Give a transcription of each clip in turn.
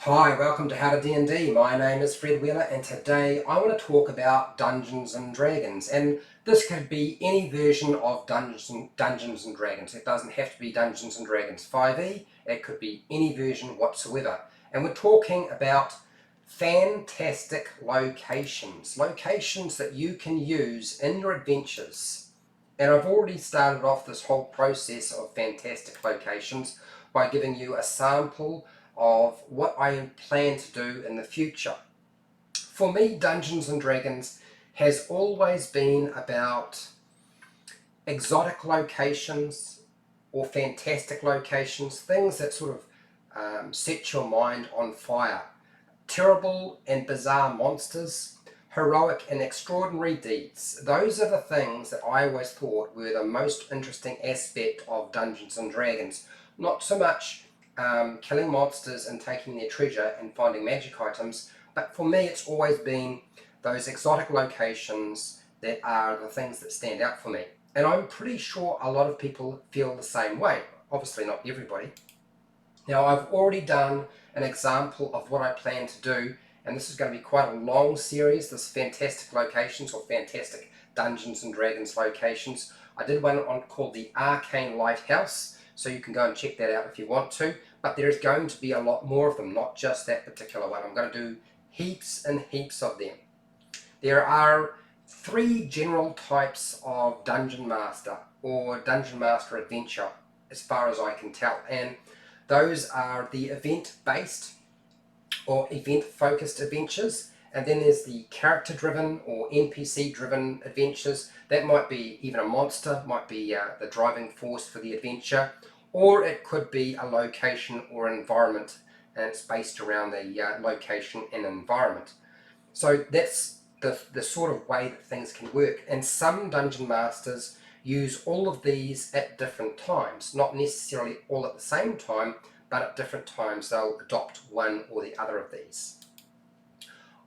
Hi, welcome to HowtoDandD. My name is Fred Wheeler and today I want to talk about Dungeons and Dragons, and this could be any version of Dungeons and Dragons. It doesn't have to be Dungeons and Dragons 5e, it could be any version whatsoever. And we're talking about fantastic locations that you can use in your adventures. And I've already started off this whole process of fantastic locations by giving you a sample of what I plan to do in the future. For me, Dungeons and Dragons has always been about exotic locations or fantastic locations, things that sort of set your mind on fire. Terrible and bizarre monsters, heroic and extraordinary deeds. Those are the things that I always thought were the most interesting aspect of Dungeons and Dragons. Not so much killing monsters and taking their treasure and finding magic items, but for me it's always been those exotic locations that are the things that stand out for me. And I'm pretty sure a lot of people feel the same way. Obviously not everybody. Now I've already done an example of what I plan to do, and this is going to be quite a long series, this fantastic locations or fantastic Dungeons and Dragons locations. I did one called the Arcane Lighthouse, so you can go and check that out if you want to, but there is going to be a lot more of them, not just that particular one. I'm going to do heaps and heaps of them. There are three general types of Dungeon Master or Dungeon Master Adventure, as far as I can tell, and those are the event-based or event-focused adventures, and then there's the character-driven or NPC-driven adventures. That might be even a monster, might be the driving force for the adventure, or it could be a location or an environment, and it's based around the location and environment. So that's the sort of way that things can work, and some Dungeon Masters use all of these at different times, not necessarily all at the same time, but at different times they'll adopt one or the other of these.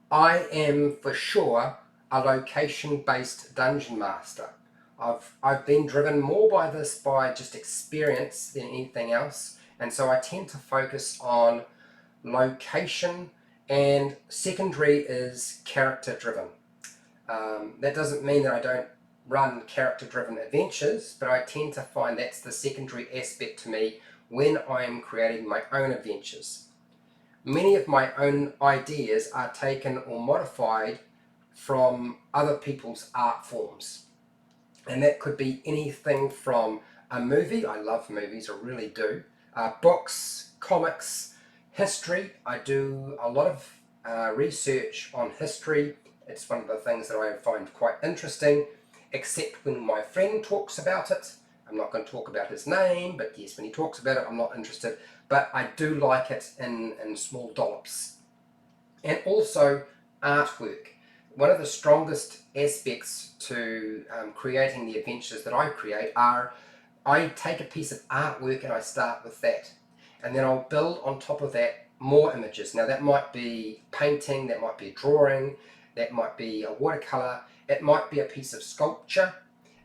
I am for sure a location-based Dungeon Master. I've been driven more by this by just experience than anything else, and so I tend to focus on location, and secondary is character-driven. That doesn't mean that I don't run character-driven adventures, but I tend to find that's the secondary aspect to me when I'm creating my own adventures. Many of my own ideas are taken or modified from other people's art forms. And that could be anything from a movie, I love movies, I really do, books, comics, history. I do a lot of research on history. It's one of the things that I find quite interesting, except when my friend talks about it. I'm not going to talk about his name, but yes, when he talks about it, I'm not interested. But I do like it in small dollops. And also artwork. One of the strongest aspects to creating the adventures that I create are, I take a piece of artwork and I start with that. And then I'll build on top of that more images. Now that might be painting, that might be a drawing, that might be a watercolor, it might be a piece of sculpture,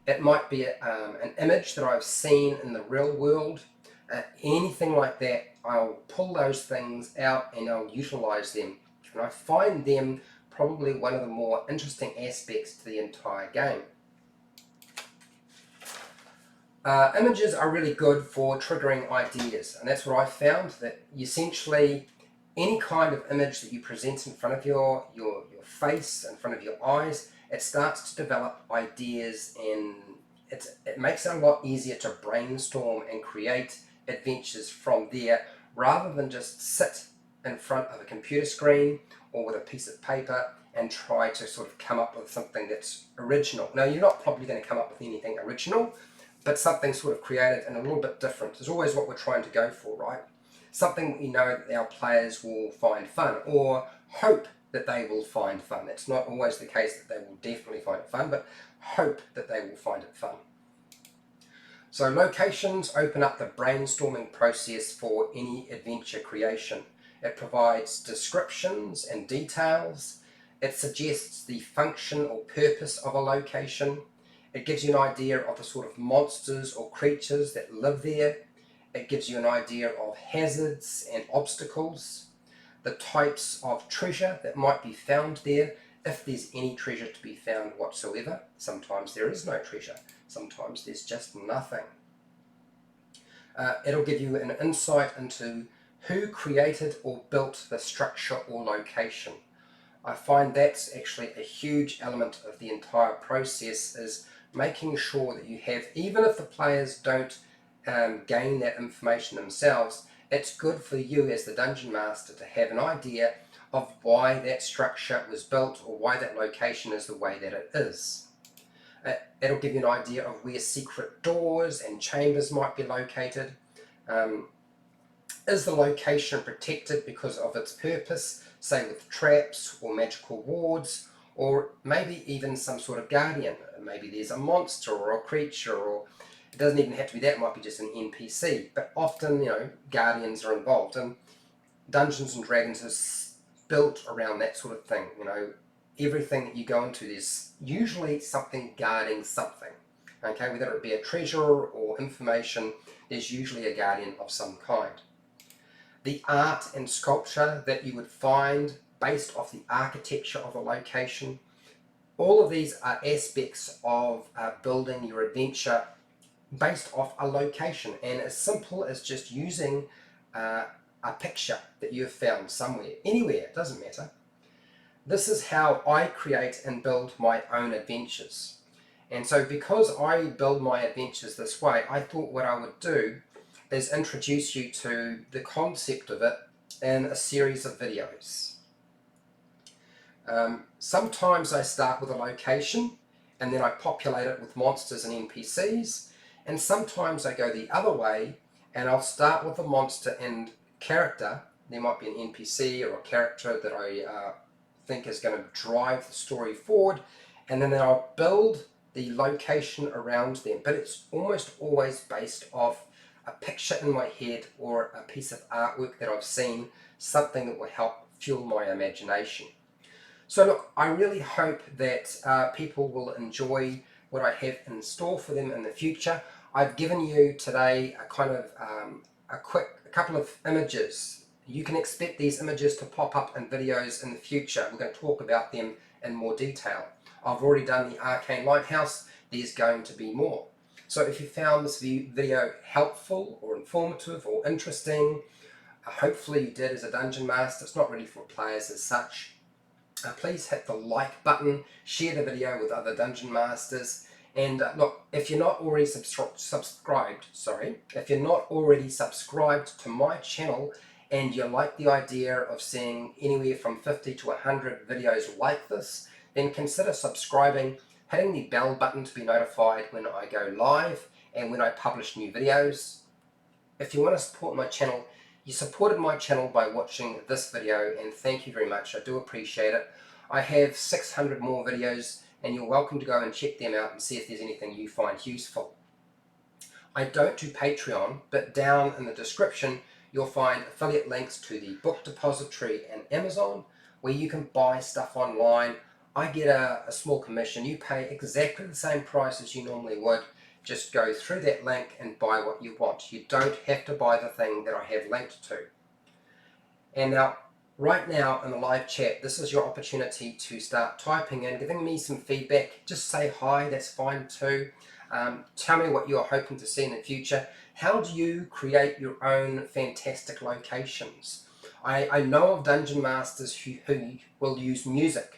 it might be an image that I've seen in the real world, anything like that. I'll pull those things out and I'll utilize them. And I find them probably one of the more interesting aspects to the entire game. Images are really good for triggering ideas, and that's what I found, that essentially any kind of image that you present in front of your face, in front of your eyes, it starts to develop ideas, and it makes it a lot easier to brainstorm and create adventures from there, rather than just sit in front of a computer screen or with a piece of paper and try to sort of come up with something that's original. Now, you're not probably going to come up with anything original, but something sort of creative and a little bit different is always what we're trying to go for, right? Something we know that our players will find fun, or hope that they will find fun. It's not always the case that they will definitely find it fun, but hope that they will find it fun. So locations open up the brainstorming process for any adventure creation. It provides descriptions and details. It suggests the function or purpose of a location. It gives you an idea of the sort of monsters or creatures that live there. It gives you an idea of hazards and obstacles. the types of treasure that might be found there, if there's any treasure to be found whatsoever. Sometimes there is no treasure, sometimes there's just nothing. It'll give you an insight into who created or built the structure or location. I find that's actually a huge element of the entire process, is making sure that you have, even if the players don't gain that information themselves, it's good for you as the Dungeon Master to have an idea of why that structure was built or why that location is the way that it is. It'll give you an idea of where secret doors and chambers might be located. Is the location protected because of its purpose, say with traps or magical wards, or maybe even some sort of guardian? Maybe there's a monster or a creature, or it doesn't even have to be that, it might be just an NPC, but often, guardians are involved, and Dungeons and Dragons is built around that sort of thing. Everything that you go into, there's usually something guarding something. Okay, whether it be a treasure or information, there's usually a guardian of some kind. The art and sculpture that you would find based off the architecture of a location, all of these are aspects of building your adventure based off a location, and as simple as just using a picture that you've found somewhere, anywhere, it doesn't matter. This is how I create and build my own adventures. And so because I build my adventures this way, I thought what I would do is introduce you to the concept of it in a series of videos. Sometimes I start with a location and then I populate it with monsters and NPCs, and sometimes I go the other way and I'll start with a monster and character. There might be an NPC or a character that I think is going to drive the story forward, and then I'll build the location around them, but it's almost always based off a picture in my head or a piece of artwork that I've seen, something that will help fuel my imagination. So look, I really hope that people will enjoy what I have in store for them in the future. I've given you today a kind of a couple of images. You can expect these images to pop up in videos in the future. We're going to talk about them in more detail. I've already done the Arcane Lighthouse. There's going to be more. So if you found this video helpful or informative or interesting, hopefully you did as a Dungeon Master. It's not really for players as such. Please hit the like button, share the video with other Dungeon Masters, and look, if you're not already subscribed to my channel and you like the idea of seeing anywhere from 50 to 100 videos like this, then consider subscribing, hitting the bell button to be notified when I go live and when I publish new videos. If you want to support my channel, you supported my channel by watching this video, and thank you very much. I do appreciate it. I have 600 more videos, and you're welcome to go and check them out and see if there's anything you find useful. I don't do Patreon, but down in the description you'll find affiliate links to the Book Depository and Amazon, where you can buy stuff online. I get a small commission. You pay exactly the same price as you normally would. Just go through that link and buy what you want. You don't have to buy the thing that I have linked to. And now, right now in the live chat, this is your opportunity to start typing in, giving me some feedback. Just say hi, that's fine too. Tell me what you're hoping to see in the future. How do you create your own fantastic locations? I know of Dungeon Masters who will use music.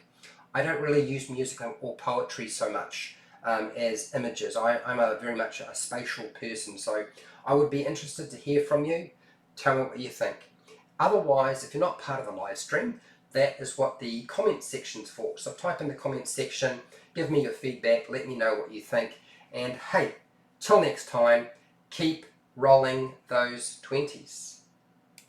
I don't really use music or poetry so much as images. I'm very much a spatial person, so I would be interested to hear from you. Tell me what you think. Otherwise, if you're not part of the live stream, that is what the comment section's for. So type in the comment section, give me your feedback, let me know what you think, and hey, till next time, keep rolling those 20s.